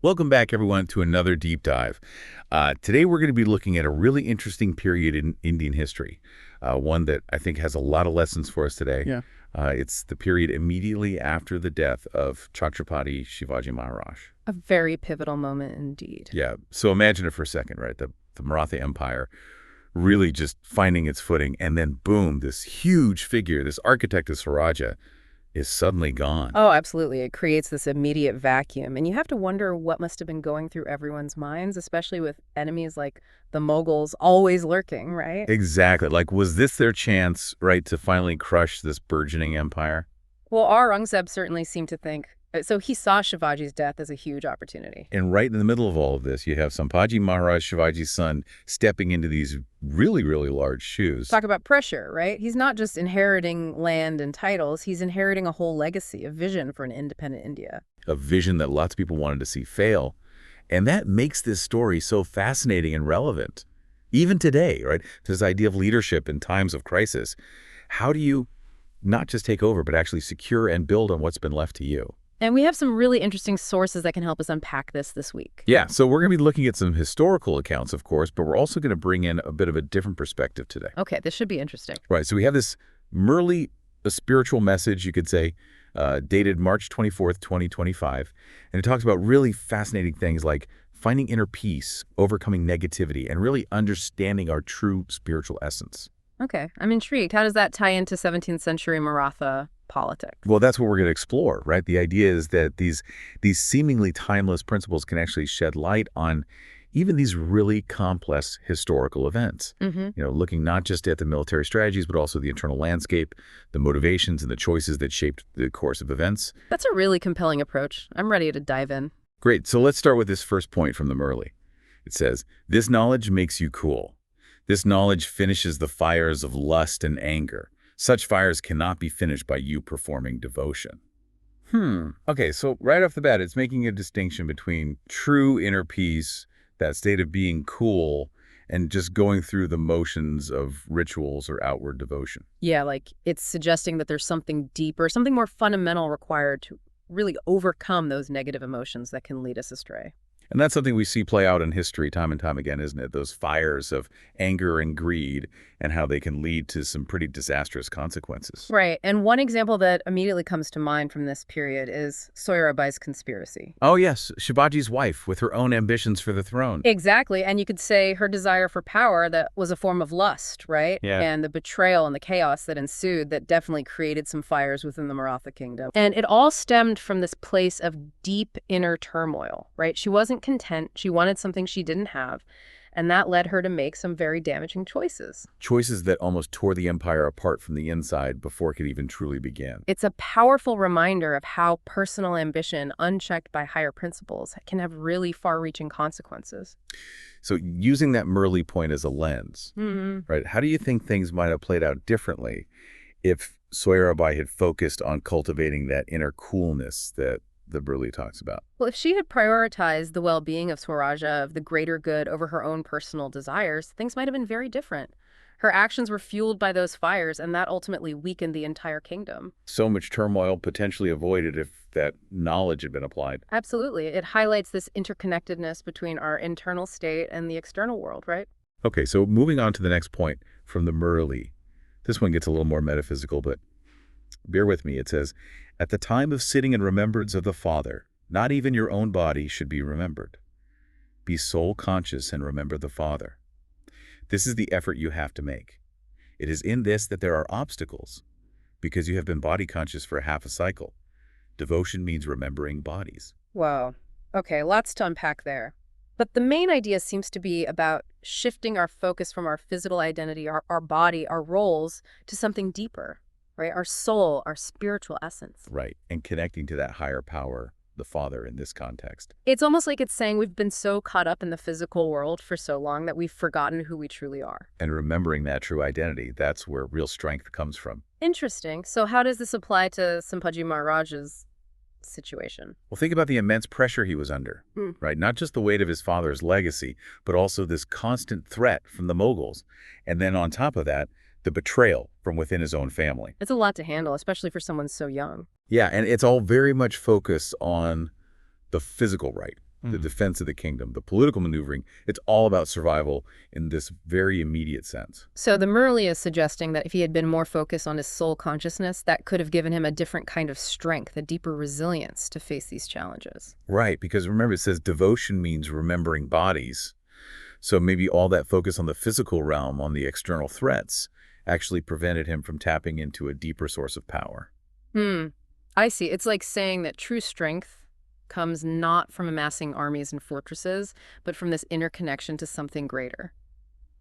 Welcome back, everyone, to another deep dive. Today, we're going to be looking at a really interesting period in Indian history, one that I think has a lot of lessons for us today. Yeah. It's the period immediately after the death of Chhatrapati Shivaji Maharaj. A very pivotal moment indeed. Yeah, so imagine it for a second, right? The Maratha Empire really just finding its footing, and then boom, this huge figure, this architect of Swarajya, is suddenly gone. Oh, absolutely. It creates this immediate vacuum. And you have to wonder what must have been going through everyone's minds, especially with enemies like the Mughals always lurking, right? Exactly. Like, was this their chance, right, to finally crush this burgeoning empire? Well, Aurangzeb certainly seemed to think. So he saw Shivaji's death as a huge opportunity. And right in the middle of all of this, you have Sampaji Maharaj, Shivaji's son, stepping into these really, really large shoes. Talk about pressure, right? He's not just inheriting land and titles. He's inheriting a whole legacy, a vision for an independent India. A vision that lots of people wanted to see fail. And that makes this story so fascinating and relevant. Even today, right? This idea of leadership in times of crisis. How do you not just take over, but actually secure and build on what's been left to you? And we have some really interesting sources that can help us unpack this week. Yeah, so we're going to be looking at some historical accounts, of course, but we're also going to bring in a bit of a different perspective today. Okay, this should be interesting. Right, so we have this Murli, a spiritual message, you could say, dated March 24th, 2025. And it talks about really fascinating things like finding inner peace, overcoming negativity, and really understanding our true spiritual essence. Okay, I'm intrigued. How does that tie into 17th century Maratha politics? Well, that's what we're going to explore, right? The idea is that these seemingly timeless principles can actually shed light on even these really complex historical events. Looking not just at the military strategies, but also the internal landscape, the motivations and the choices that shaped the course of events. That's a really compelling approach. I'm ready to dive in. Great. So let's start with this first point from the Murli. It says, "This knowledge makes you cool. This knowledge finishes the fires of lust and anger. Such fires cannot be finished by you performing devotion." Okay, so right off the bat, it's making a distinction between true inner peace, that state of being cool, and just going through the motions of rituals or outward devotion. Yeah, like it's suggesting that there's something deeper, something more fundamental required to really overcome those negative emotions that can lead us astray. And that's something we see play out in history time and time again, isn't it? Those fires of anger and greed and how they can lead to some pretty disastrous consequences. Right. And one example that immediately comes to mind from this period is Soyarabai's conspiracy. Oh, yes. Shivaji's wife with her own ambitions for the throne. Exactly. And you could say her desire for power that was a form of lust, right? Yeah. And the betrayal and the chaos that ensued that definitely created some fires within the Maratha kingdom. And it all stemmed from this place of deep inner turmoil, right? She wasn't content. She wanted something she didn't have. And that led her to make some very damaging choices. Choices that almost tore the empire apart from the inside before it could even truly begin. It's a powerful reminder of how personal ambition, unchecked by higher principles, can have really far-reaching consequences. So using that Murli point as a lens, right, how do you think things might have played out differently if Soyarabai had focused on cultivating that inner coolness that the Murli talks about? Well, if she had prioritized the well-being of Swarajya, of the greater good over her own personal desires, things might have been very different. Her actions were fueled by those fires, and that ultimately weakened the entire kingdom. So much turmoil potentially avoided if that knowledge had been applied. Absolutely. It highlights this interconnectedness between our internal state and the external world, right? Okay, so moving on to the next point from the Murli. This one gets a little more metaphysical, but bear with me. It says, "At the time of sitting in remembrance of the Father, not even your own body should be remembered. Be soul conscious and remember the Father. This is the effort you have to make. It is in this that there are obstacles, because you have been body conscious for half a cycle. Devotion means remembering bodies." Wow. Okay, lots to unpack there. But the main idea seems to be about shifting our focus from our physical identity, our body, our roles, to something deeper, right? Our soul, our spiritual essence. Right, and connecting to that higher power, the Father in this context. It's almost like it's saying we've been so caught up in the physical world for so long that we've forgotten who we truly are. And remembering that true identity, that's where real strength comes from. Interesting. So how does this apply to Sampaji Maharaj's situation? Well, think about the immense pressure he was under, right? Not just the weight of his father's legacy, but also this constant threat from the Mughals. And then on top of that, the betrayal from within his own family. It's a lot to handle, especially for someone so young. Yeah, and it's all very much focused on the physical right, the defense of the kingdom, the political maneuvering. It's all about survival in this very immediate sense. So the Murli is suggesting that if he had been more focused on his soul consciousness, that could have given him a different kind of strength, a deeper resilience to face these challenges. Right, because remember, it says devotion means remembering bodies. So maybe all that focus on the physical realm, on the external threats, actually prevented him from tapping into a deeper source of power. I see. It's like saying that true strength comes not from amassing armies and fortresses, but from this interconnection to something greater.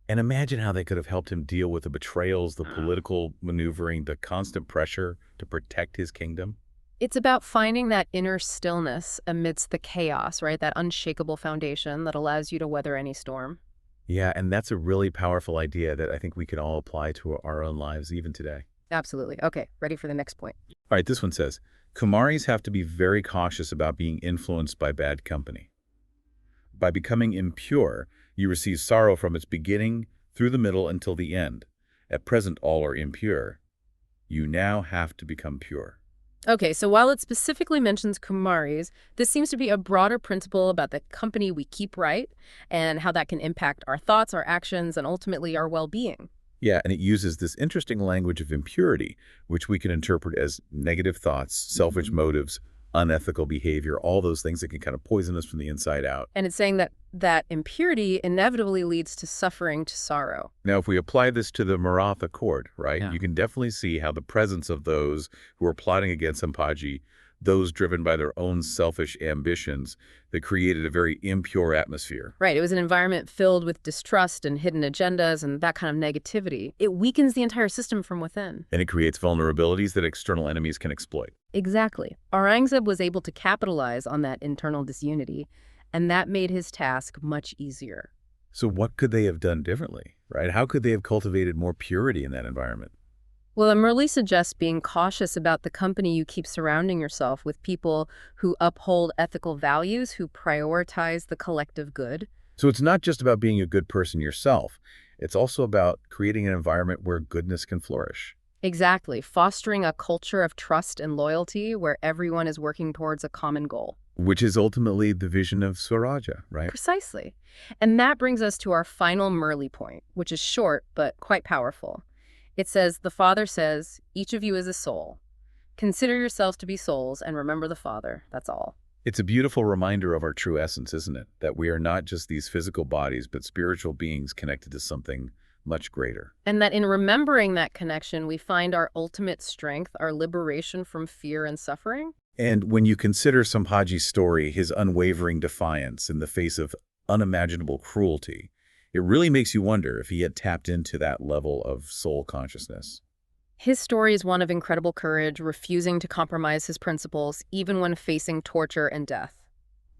And imagine how they could have helped him deal with the betrayals, the political maneuvering, the constant pressure to protect his kingdom. It's about finding that inner stillness amidst the chaos, right? That unshakable foundation that allows you to weather any storm. Yeah, and that's a really powerful idea that I think we can all apply to our own lives even today. Absolutely. Okay, ready for the next point. All right, this one says, Kumaris have to be very cautious about being influenced by bad company. By becoming impure, you receive sorrow from its beginning through the middle until the end. At present, all are impure. You now have to become pure. Okay, so while it specifically mentions Kumaris, this seems to be a broader principle about the company we keep, right? And how that can impact our thoughts, our actions, and ultimately our well-being. Yeah, and it uses this interesting language of impurity, which we can interpret as negative thoughts, selfish motives, unethical behavior, all those things that can kind of poison us from the inside out. And it's saying that impurity inevitably leads to suffering, to sorrow. Now, if we apply this to the Maratha court, right, Yeah. you can definitely see how the presence of those who are plotting against Sampaji, those driven by their own selfish ambitions, that created a very impure atmosphere. Right, it was an environment filled with distrust and hidden agendas and that kind of negativity. It weakens the entire system from within. And it creates vulnerabilities that external enemies can exploit. Exactly. Aurangzeb was able to capitalize on that internal disunity, and that made his task much easier. So what could they have done differently, right? How could they have cultivated more purity in that environment? Well, Murli suggests being cautious about the company you keep surrounding yourself with, people who uphold ethical values, who prioritize the collective good. So it's not just about being a good person yourself. It's also about creating an environment where goodness can flourish. Exactly, fostering a culture of trust and loyalty where everyone is working towards a common goal. Which is ultimately the vision of Swaraja, right? Precisely. And that brings us to our final Murli point, which is short but quite powerful. It says, the Father says, each of you is a soul. Consider yourselves to be souls and remember the Father. That's all. It's a beautiful reminder of our true essence, isn't it? That we are not just these physical bodies, but spiritual beings connected to something much greater. And that in remembering that connection, we find our ultimate strength, our liberation from fear and suffering. And when you consider Sampaji's story, his unwavering defiance in the face of unimaginable cruelty, it really makes you wonder if he had tapped into that level of soul consciousness. His story is one of incredible courage, refusing to compromise his principles, even when facing torture and death.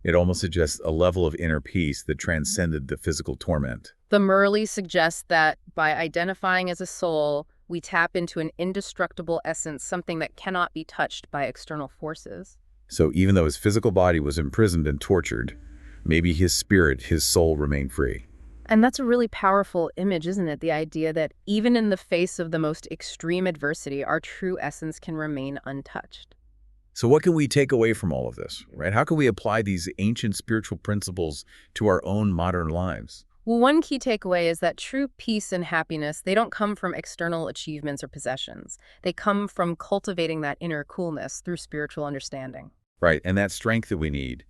It almost suggests a level of inner peace that transcended the physical torment. The Murli suggests that by identifying as a soul, we tap into an indestructible essence, something that cannot be touched by external forces. So even though his physical body was imprisoned and tortured, maybe his spirit, his soul remained free. And that's a really powerful image, isn't it? The idea that even in the face of the most extreme adversity, our true essence can remain untouched. So what can we take away from all of this, right? How can we apply these ancient spiritual principles to our own modern lives? Well, one key takeaway is that true peace and happiness, they don't come from external achievements or possessions. They come from cultivating that inner coolness through spiritual understanding. Right, and that strength that we need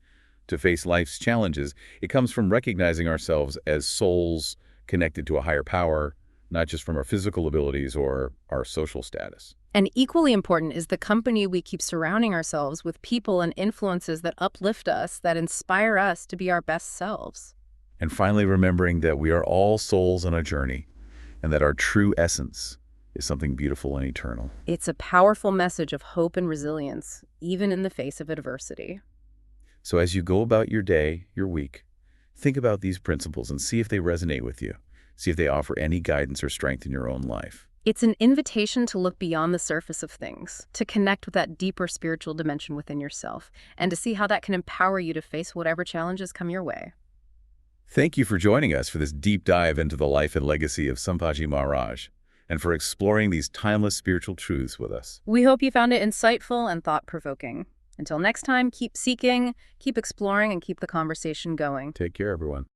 to face life's challenges, it comes from recognizing ourselves as souls connected to a higher power, not just from our physical abilities or our social status. And equally important is the company we keep surrounding ourselves with, people and influences that uplift us, that inspire us to be our best selves. And finally, remembering that we are all souls on a journey and that our true essence is something beautiful and eternal. It's a powerful message of hope and resilience, even in the face of adversity. So as you go about your day, your week, think about these principles and see if they resonate with you. See if they offer any guidance or strength in your own life. It's an invitation to look beyond the surface of things, to connect with that deeper spiritual dimension within yourself, and to see how that can empower you to face whatever challenges come your way. Thank you for joining us for this deep dive into the life and legacy of Sampaji Maharaj, and for exploring these timeless spiritual truths with us. We hope you found it insightful and thought-provoking. Until next time, keep seeking, keep exploring, and keep the conversation going. Take care, everyone.